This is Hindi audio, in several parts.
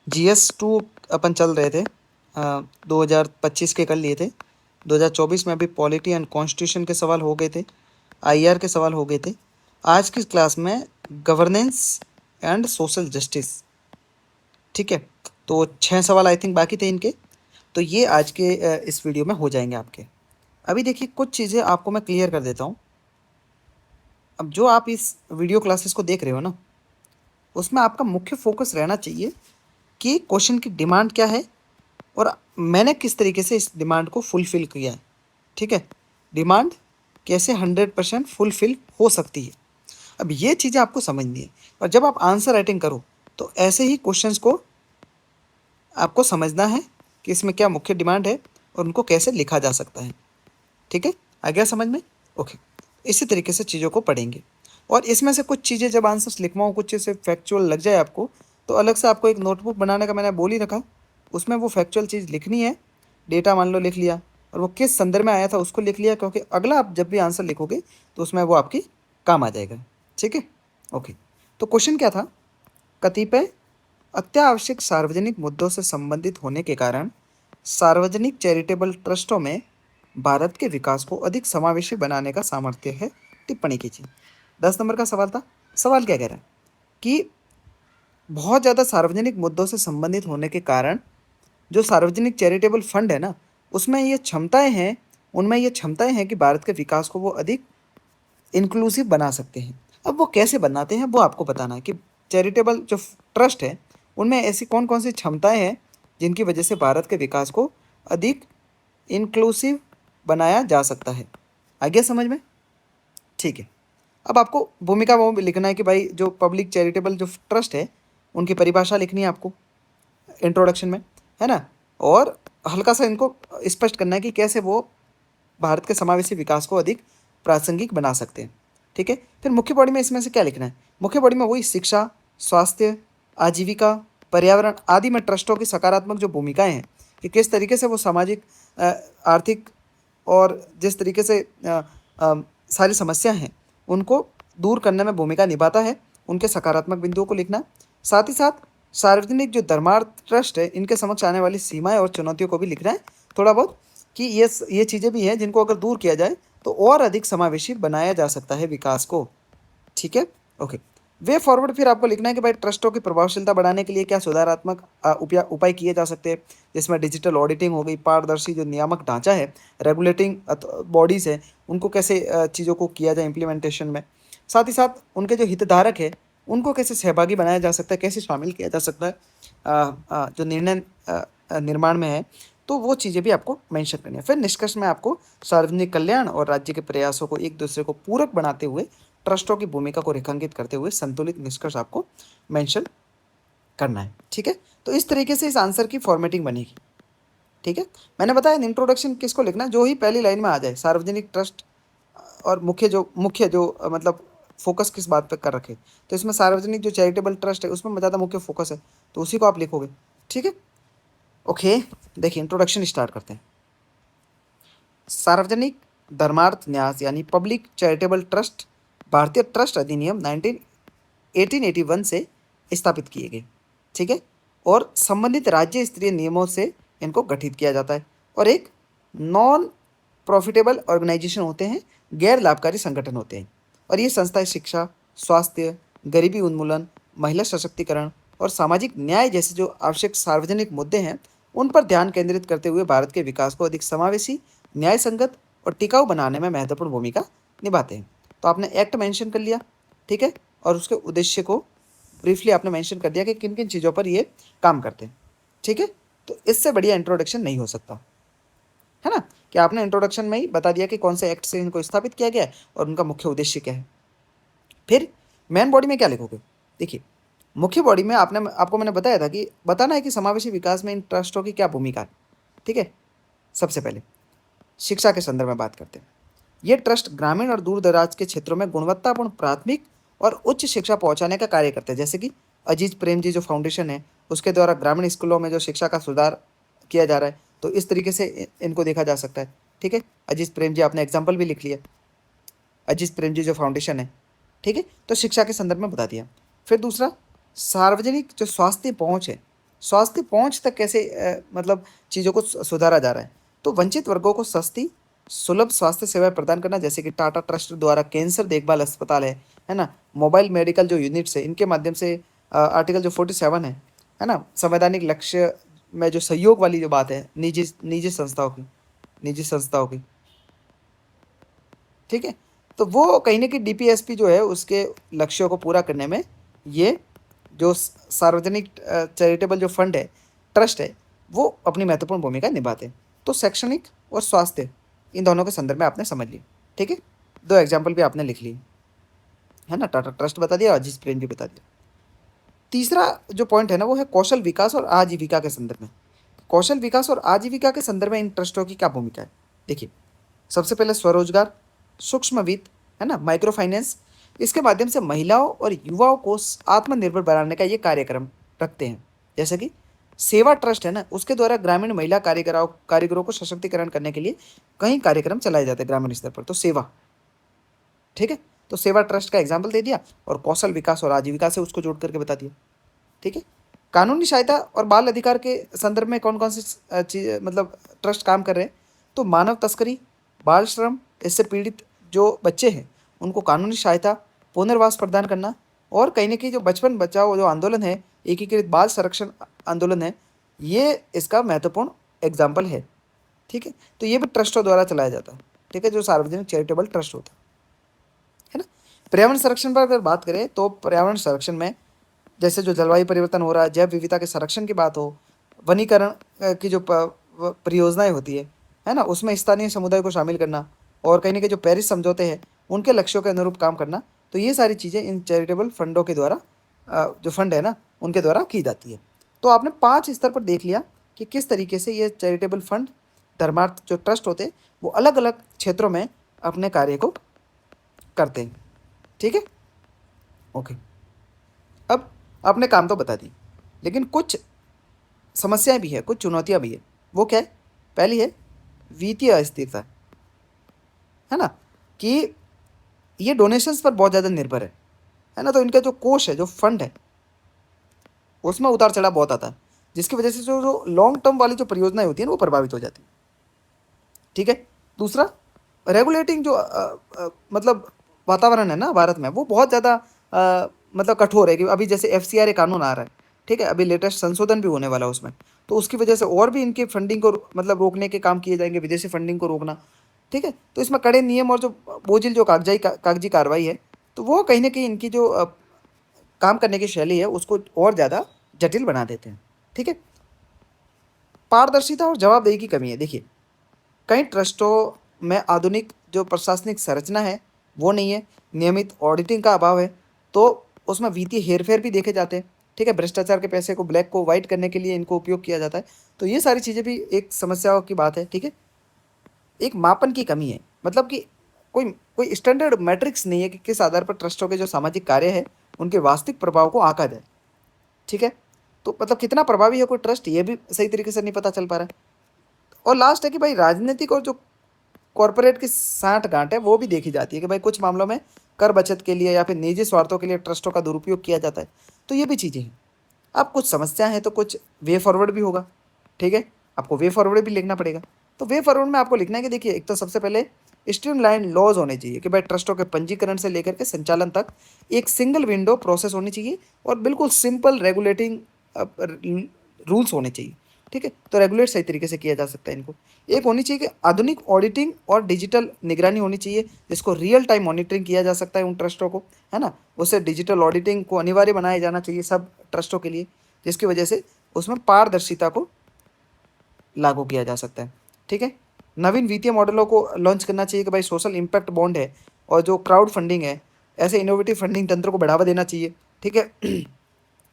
GS2 अपन चल रहे थे, 2025 के कर लिए थे। 2024 में अभी पॉलिटी एंड कॉन्स्टिट्यूशन के सवाल हो गए थे, IR के सवाल हो गए थे। आज की क्लास में गवर्नेंस एंड सोशल जस्टिस, ठीक है। तो 6 सवाल आई थिंक बाकी थे इनके, तो ये आज के इस वीडियो में हो जाएंगे आपके। अभी देखिए कुछ चीज़ें आपको मैं क्लियर कर देता हूँ। अब जो आप इस वीडियो क्लासेस को देख रहे हो ना, उसमें आपका मुख्य फोकस रहना चाहिए कि क्वेश्चन की डिमांड क्या है और मैंने किस तरीके से इस डिमांड को फुलफ़िल किया है, ठीक है। डिमांड कैसे 100% फुलफ़िल हो सकती है, अब ये चीज़ें आपको समझनी है। और जब आप आंसर राइटिंग करो तो ऐसे ही क्वेश्चंस को आपको समझना है कि इसमें क्या मुख्य डिमांड है और उनको कैसे लिखा जा सकता है, ठीक है। आ गया समझ में? ओके। इसी तरीके से चीज़ों को पढ़ेंगे और इसमें से कुछ चीज़ें जब आंसर्स लिखवाऊँ, कुछ चीज़ें फैक्चुअल लग जाए आपको, तो अलग से आपको एक नोटबुक बनाने का मैंने बोल ही रखा। उसमें वो फैक्चुअल चीज़ लिखनी है। डेटा मान लो लिख लिया और वो किस संदर्भ में आया था उसको लिख लिया, क्योंकि अगला आप जब भी आंसर लिखोगे तो उसमें वो आपकी काम आ जाएगा, ठीक है। ओके, तो क्वेश्चन क्या था? कतिपय अत्यावश्यक सार्वजनिक मुद्दों से संबंधित होने के कारण सार्वजनिक चैरिटेबल ट्रस्टों में भारत के विकास को अधिक समावेशी बनाने का सामर्थ्य है, टिप्पणी कीजिए। 10 नंबर का सवाल था। सवाल क्या कह रहा है कि बहुत ज़्यादा सार्वजनिक मुद्दों से संबंधित होने के कारण जो सार्वजनिक चैरिटेबल फंड है ना, उसमें ये क्षमताएं हैं, उनमें ये क्षमताएं हैं कि भारत के विकास को वो अधिक इंक्लूसिव बना सकते हैं। अब वो कैसे बनाते हैं वो आपको बताना है कि चैरिटेबल जो ट्रस्ट है उनमें ऐसी कौन कौन सी क्षमताएं हैं जिनकी वजह से भारत के विकास को अधिक इंक्लूसिव बनाया जा सकता है। आ गया समझ में? ठीक है। अब आपको भूमिका वो लिखना है कि भाई जो पब्लिक चैरिटेबल जो ट्रस्ट है उनकी परिभाषा लिखनी है आपको इंट्रोडक्शन में, है ना। और हल्का सा इनको स्पष्ट करना है कि कैसे वो भारत के समावेशी विकास को अधिक प्रासंगिक बना सकते हैं, ठीक है। फिर मुख्य बॉडी में इसमें से क्या लिखना है? मुख्य बॉडी में वही शिक्षा, स्वास्थ्य, आजीविका, पर्यावरण आदि में ट्रस्टों की सकारात्मक जो भूमिकाएं हैं कि किस तरीके से वो सामाजिक, आर्थिक और जिस तरीके से सारी समस्या हैं उनको दूर करने में भूमिका निभाता है, उनके सकारात्मक बिंदुओं को लिखना। साथ ही साथ सार्वजनिक जो धर्मार्थ ट्रस्ट है इनके समक्ष आने वाली सीमाएं और चुनौतियों को भी लिखना है थोड़ा बहुत, कि ये चीज़ें भी हैं जिनको अगर दूर किया जाए तो और अधिक समावेशी बनाया जा सकता है विकास को, ठीक है। ओके। वे फॉरवर्ड फिर आपको लिखना है कि भाई ट्रस्टों की प्रभावशीलता बढ़ाने के लिए क्या सुधारात्मक उपाय किए जा सकते हैं, जिसमें डिजिटल ऑडिटिंग हो गई, पारदर्शी जो नियामक ढांचा है, रेगुलेटिंग बॉडीज़ है, उनको कैसे चीज़ों को किया जाए इम्प्लीमेंटेशन में। साथ ही साथ उनके जो हितधारक है उनको कैसे सहभागी बनाया जा सकता है, कैसे शामिल किया जा सकता है जो निर्णय निर्माण में है, तो वो चीज़ें भी आपको मेंशन करनी है। फिर निष्कर्ष में आपको सार्वजनिक कल्याण और राज्य के प्रयासों को एक दूसरे को पूरक बनाते हुए ट्रस्टों की भूमिका को रेखांकित करते हुए संतुलित निष्कर्ष आपको मेंशन करना है, ठीक है। तो इस तरीके से इस आंसर की फॉर्मेटिंग बनेगी, ठीक है। मैंने बताया इंट्रोडक्शन किसको लिखना है, जो ही पहली लाइन में आ जाए सार्वजनिक ट्रस्ट और मुख्य जो मतलब फोकस किस बात पर कर रखे, तो इसमें सार्वजनिक जो चैरिटेबल ट्रस्ट है उसमें ज़्यादा मुख्य फोकस है, तो उसी को आप लिखोगे, ठीक है। ओके, देखिए इंट्रोडक्शन स्टार्ट करते हैं। सार्वजनिक धर्मार्थ न्यास यानी पब्लिक चैरिटेबल ट्रस्ट भारतीय ट्रस्ट अधिनियम 1881 से स्थापित किए गए, ठीक है। और संबंधित राज्य स्तरीय नियमों से इनको गठित किया जाता है और एक नॉन प्रॉफिटेबल ऑर्गेनाइजेशन होते हैं, गैर लाभकारी संगठन होते हैं। और ये संस्थाएं शिक्षा, स्वास्थ्य, गरीबी उन्मूलन, महिला सशक्तिकरण और सामाजिक न्याय जैसे जो आवश्यक सार्वजनिक मुद्दे हैं उन पर ध्यान केंद्रित करते हुए भारत के विकास को अधिक समावेशी, न्याय संगत और टिकाऊ बनाने में महत्वपूर्ण भूमिका निभाते हैं। तो आपने एक्ट मेंशन कर लिया, ठीक है, और उसके उद्देश्य को ब्रीफली आपने मेंशन कर दिया कि किन किन चीज़ों पर ये काम करते हैं, ठीक है। तो इससे बढ़िया इंट्रोडक्शन नहीं हो सकता, है ना, कि आपने इंट्रोडक्शन में ही बता दिया कि कौन से एक्ट से इनको स्थापित किया गया है और उनका मुख्य उद्देश्य क्या है। फिर मेन बॉडी में क्या लिखोगे? देखिए मुख्य बॉडी में आपको मैंने बताया था कि बताना है कि समावेशी विकास में इन ट्रस्टों की क्या भूमिका है, ठीक है। सबसे पहले शिक्षा के संदर्भ में बात करते हैं। ये ट्रस्ट ग्रामीण और दूर दराज के क्षेत्रों में गुणवत्तापूर्ण प्राथमिक और उच्च शिक्षा पहुंचाने का कार्य करते हैं। जैसे कि अजीज प्रेम जी जो फाउंडेशन है उसके द्वारा ग्रामीण स्कूलों में जो शिक्षा का सुधार किया जा रहा है, तो इस तरीके से इनको देखा जा सकता है, ठीक है। अजीज प्रेम जी आपने एग्जाम्पल भी लिख लिया, अजीज प्रेम जी जो फाउंडेशन है, ठीक है। तो शिक्षा के संदर्भ में बता दिया। फिर दूसरा सार्वजनिक जो स्वास्थ्य पहुँच है स्वास्थ्य पहुंच तक कैसे मतलब चीज़ों को सुधारा जा रहा है। तो वंचित वर्गों को सस्ती सुलभ स्वास्थ्य सेवाएं प्रदान करना, जैसे कि टाटा ट्रस्ट द्वारा कैंसर देखभाल अस्पताल है ना, मोबाइल मेडिकल जो यूनिट्स है, इनके माध्यम से आर्टिकल जो 47 है ना, संवैधानिक लक्ष्य में जो सहयोग वाली जो बात है, निजी निजी संस्थाओं की, ठीक है। तो वो कहीं ना कहीं डीपीएसपी जो है उसके लक्ष्यों को पूरा करने में ये जो सार्वजनिक चैरिटेबल जो फंड है, ट्रस्ट है, वो अपनी महत्वपूर्ण भूमिका निभाते हैं। तो शैक्षणिक और स्वास्थ्य, इन दोनों के संदर्भ में आपने समझ लिया, ठीक है। दो एग्जाम्पल भी आपने लिख लिए, है ना, टाटा ट्रस्ट बता दिया और जिस प्लेन भी बता दिया। तीसरा जो पॉइंट है ना, वो है कौशल विकास और आजीविका के संदर्भ में। कौशल विकास और आजीविका के संदर्भ में इन ट्रस्टों की क्या भूमिका है, देखिए। सबसे पहले स्वरोजगार, सूक्ष्म वित्त, है ना, माइक्रो फाइनेंस, इसके माध्यम से महिलाओं और युवाओं को आत्मनिर्भर बनाने का ये कार्यक्रम रखते हैं। जैसे कि सेवा ट्रस्ट है ना, उसके द्वारा ग्रामीण महिला कारीगरों को सशक्तिकरण करने के लिए कई कार्यक्रम चलाए जाते हैं ग्रामीण स्तर पर। तो सेवा, ठीक है। तो सेवा ट्रस्ट का एग्जाम्पल दे दिया और कौशल विकास और आजीविका से उसको जोड़ करके बता दिया, ठीक है। कानूनी सहायता और बाल अधिकार के संदर्भ में कौन कौन सी चीज मतलब ट्रस्ट काम कर रहे हैं, तो मानव तस्करी, बाल श्रम, इससे पीड़ित जो बच्चे हैं उनको कानूनी सहायता, पुनर्वास प्रदान करना, और कहीं ना कहीं जो बचपन बचाओ जो आंदोलन है, एकीकृत बाल संरक्षण आंदोलन है, ये इसका महत्वपूर्ण एग्जाम्पल है, ठीक है। तो ये भी ट्रस्टों द्वारा चलाया जाता है, ठीक है, जो सार्वजनिक चैरिटेबल ट्रस्ट होता है ना। पर्यावरण संरक्षण पर अगर बात करें तो पर्यावरण संरक्षण में जैसे जो जलवायु परिवर्तन हो रहा है, जैव विविधता के संरक्षण की बात हो, वनीकरण की जो परियोजनाएं होती है ना, उसमें स्थानीय समुदाय को शामिल करना, और कहीं ना कहीं जो पेरिस समझौते हैं उनके लक्ष्यों के अनुरूप काम करना, तो ये सारी चीज़ें इन चैरिटेबल फंडों के द्वारा जो फंड है ना उनके द्वारा की जाती है। तो आपने 5 स्तर पर देख लिया कि किस तरीके से ये चैरिटेबल फंड, धर्मार्थ जो ट्रस्ट होते हैं, वो अलग अलग क्षेत्रों में अपने कार्य को करते हैं, ठीक है, ओके। अब आपने काम तो बता दी, लेकिन कुछ समस्याएं भी है, कुछ चुनौतियां भी है। वो क्या है? पहली है वित्तीय अस्थिरता, है ना, कि ये डोनेशंस पर बहुत ज़्यादा निर्भर है ना, तो इनका जो कोष है, जो फंड है, उसमें उतार चढ़ाव बहुत आता है, जिसकी वजह से जो जो लॉन्ग टर्म वाली जो परियोजनाएं होती हैं वो प्रभावित हो जाती है, ठीक है। दूसरा, रेगुलेटिंग जो मतलब वातावरण है ना भारत में, वो बहुत ज़्यादा मतलब कठोर है, कि अभी जैसे FCRA कानून आ रहा है, ठीक है, अभी लेटेस्ट संशोधन भी होने वाला है उसमें, तो उसकी वजह से और भी इनकी फंडिंग को मतलब रोकने के काम किए जाएंगे, विदेशी फंडिंग को रोकना, ठीक है। तो इसमें कड़े नियम और जो बोझिल जो कागजी कार्रवाई है, तो वो कहीं ना कहीं इनकी जो काम करने की शैली है उसको और ज़्यादा जटिल बना देते हैं, ठीक है। पारदर्शिता और जवाबदेही की कमी है, देखिए, कई ट्रस्टों में आधुनिक जो प्रशासनिक संरचना है वो नहीं है, नियमित ऑडिटिंग का अभाव है, तो उसमें वित्तीय हेरफेर भी देखे जाते हैं, ठीक है, भ्रष्टाचार के पैसे को ब्लैक को वाइट करने के लिए इनको उपयोग किया जाता है। तो ये सारी चीज़ें भी एक समस्याओं की बात है, ठीक है। एक मापन की कमी है, मतलब कि कोई कोई स्टैंडर्ड मैट्रिक्स नहीं है कि किस आधार पर ट्रस्टों के जो सामाजिक कार्य है उनके वास्तविक प्रभाव को आंका जाए, ठीक है। तो मतलब कितना प्रभावी है कोई ट्रस्ट, ये भी सही तरीके से नहीं पता चल पा रहा है। और लास्ट है कि भाई राजनीतिक और जो कॉरपोरेट की साठ गांठ है वो भी देखी जाती है, कि भाई कुछ मामलों में कर बचत के लिए या फिर निजी स्वार्थों के लिए ट्रस्टों का दुरुपयोग किया जाता है। तो ये भी चीज़ें हैं। अब कुछ समस्या है तो कुछ वे फॉरवर्ड भी होगा, ठीक है, आपको वे फॉरवर्ड भी लिखना पड़ेगा। तो वे फॉरवर्ड में आपको लिखना है कि देखिए, एक तो सबसे पहले स्ट्रीमलाइन लॉज होने चाहिए, कि भाई ट्रस्टों के पंजीकरण से लेकर के संचालन तक एक सिंगल विंडो प्रोसेस होनी चाहिए, और बिल्कुल सिंपल रेगुलेटिंग रूल्स होने चाहिए, ठीक है। तो रेगुलेट सही तरीके से किया जा सकता है इनको। एक होनी चाहिए कि आधुनिक ऑडिटिंग और डिजिटल निगरानी होनी चाहिए, जिसको रियल टाइम मॉनिटरिंग किया जा सकता है उन ट्रस्टों को, है ना। उससे डिजिटल ऑडिटिंग को अनिवार्य बनाया जाना चाहिए सब ट्रस्टों के लिए, जिसकी वजह से उसमें पारदर्शिता को लागू किया जा सकता है, ठीक है। नवीन वित्तीय मॉडलों को लॉन्च करना चाहिए, कि भाई सोशल इम्पैक्ट बॉन्ड है और जो क्राउड फंडिंग है, ऐसे इनोवेटिव फंडिंग तंत्र को बढ़ावा देना चाहिए, ठीक है,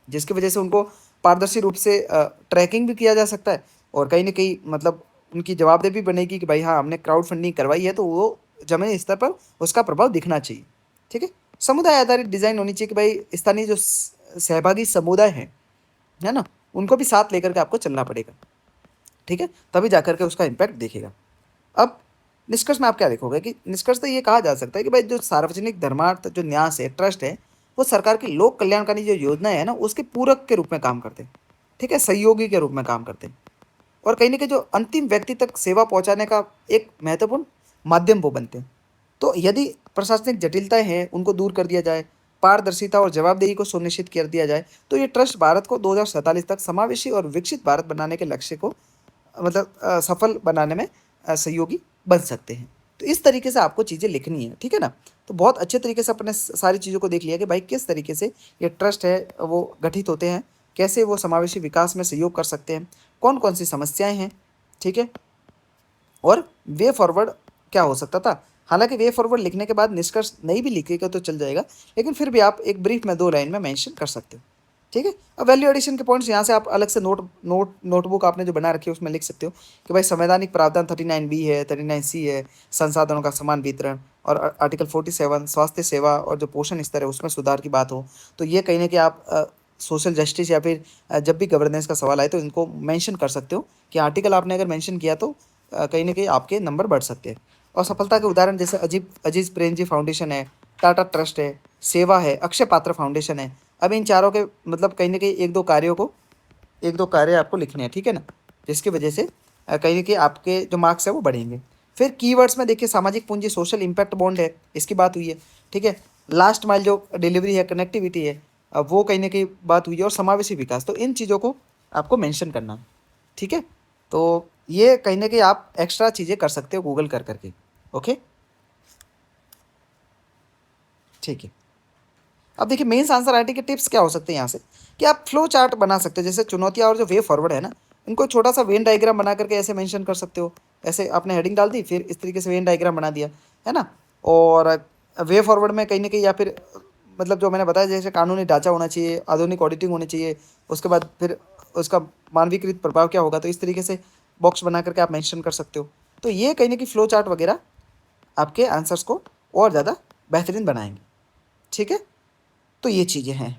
जिसकी वजह से उनको पारदर्शी रूप से ट्रैकिंग भी किया जा सकता है, और कहीं ना कहीं मतलब उनकी जवाबदेही भी बनेगी कि भाई हाँ, हमने क्राउड फंडिंग करवाई है, तो वो जमीनी स्तर पर उसका प्रभाव दिखना चाहिए, ठीक है। समुदाय आधारित डिज़ाइन होनी चाहिए, कि भाई स्थानीय जो सहभागी समुदाय है ना, उनको भी साथ लेकर के आपको चलना पड़ेगा, ठीक है, तभी जाकर के उसका इम्पैक्ट दिखेगा। अब निष्कर्ष में आप क्या देखोगे, कि निष्कर्ष तो ये कहा जा सकता है कि भाई जो सार्वजनिक धर्मार्थ जो न्यास है, ट्रस्ट है, वो सरकार की लोक कल्याणकारी जो योजना है ना उसके पूरक के रूप में काम करते हैं, ठीक है, सहयोगी के रूप में काम करते हैं और कहीं ना कहीं जो अंतिम व्यक्ति तक सेवा पहुंचाने का एक महत्वपूर्ण माध्यम वो बनते हैं। तो यदि प्रशासनिक जटिलताएं हैं उनको दूर कर दिया जाए, पारदर्शिता और जवाबदेही को सुनिश्चित कर दिया जाए, तो ये ट्रस्ट भारत को 2047 तक समावेशी और विकसित भारत बनाने के लक्ष्य को मतलब सफल बनाने में सहयोगी बन सकते हैं। तो इस तरीके से आपको चीज़ें लिखनी है, ठीक है ना। तो बहुत अच्छे तरीके से अपने सारी चीज़ों को देख लिया कि भाई किस तरीके से ये ट्रस्ट है वो गठित होते हैं, कैसे वो समावेशी विकास में सहयोग कर सकते हैं, कौन कौन सी समस्याएं हैं, ठीक है, और वे फॉरवर्ड क्या हो सकता था। हालांकि वे फॉरवर्ड लिखने के बाद निष्कर्ष नहीं भी लिखेगा तो चल जाएगा, लेकिन फिर भी आप एक ब्रीफ में 2 लाइन में मेंशन कर सकते हो, ठीक है। अब वैल्यू एडिशन के पॉइंट्स यहाँ से आप अलग से नोटबुक आपने जो बना रखी है उसमें लिख सकते हो कि भाई संवैधानिक प्रावधान 39B है, 39C है, संसाधनों का समान वितरण, और आर्टिकल 47 स्वास्थ्य सेवा और जो पोषण स्तर है उसमें सुधार की बात हो, तो ये कहीं ना कहीं आप सोशल जस्टिस या फिर जब भी गवर्नेंस का सवाल आए तो इनको मेंशन कर सकते हो कि आर्टिकल आपने अगर मेंशन किया तो कहीं ना कहीं आपके नंबर बढ़ सकते हैं। और सफलता के उदाहरण जैसे अजीज प्रेमजी फाउंडेशन है, टाटा ट्रस्ट है, सेवा है, अक्षय पात्र फाउंडेशन है। अब इन चारों के मतलब कहीं ना कहीं एक दो कार्य आपको लिखने हैं, ठीक है ना, जिसकी वजह से कहीं ना कहीं आपके जो मार्क्स है वो बढ़ेंगे। फिर कीवर्ड्स में देखिए सामाजिक पूंजी सोशल इम्पैक्ट बॉन्ड है, इसकी बात हुई है, ठीक है। लास्ट माइल जो डिलीवरी है, कनेक्टिविटी है, वो कहीं ना कहीं बात हुई है, और समावेशी विकास, तो इन चीज़ों को आपको मेंशन करना है, ठीक है। तो ये कहीं ना कहीं आप एक्स्ट्रा चीज़ें कर सकते हो गूगल कर करके। ओके, ठीक है। अब देखिए मेंस आंसर राइटिंग के टिप्स क्या हो सकते हैं यहाँ से, कि आप फ्लो चार्ट बना सकते हो, जैसे चुनौतियाँ और जो वे फॉरवर्ड है ना, इनको छोटा सा वेन डायग्राम बना करके ऐसे मेंशन कर सकते हो। ऐसे आपने हेडिंग डाल दी, फिर इस तरीके से वेन डायग्राम बना दिया, है ना। और वे फॉरवर्ड में कहीं ना कहीं या फिर मतलब जो मैंने बताया जैसे कानूनी ढांचा होना चाहिए, आधुनिक ऑडिटिंग होनी चाहिए, उसके बाद फिर उसका मानवीकृत प्रभाव क्या होगा, तो इस तरीके से बॉक्स बना करके आप मेंशन कर सकते हो। तो ये कहीं ना कहीं फ्लो चार्ट वगैरह आपके आंसर्स को और ज़्यादा बेहतरीन बनाएंगे, ठीक है। तो ये चीज़ें हैं।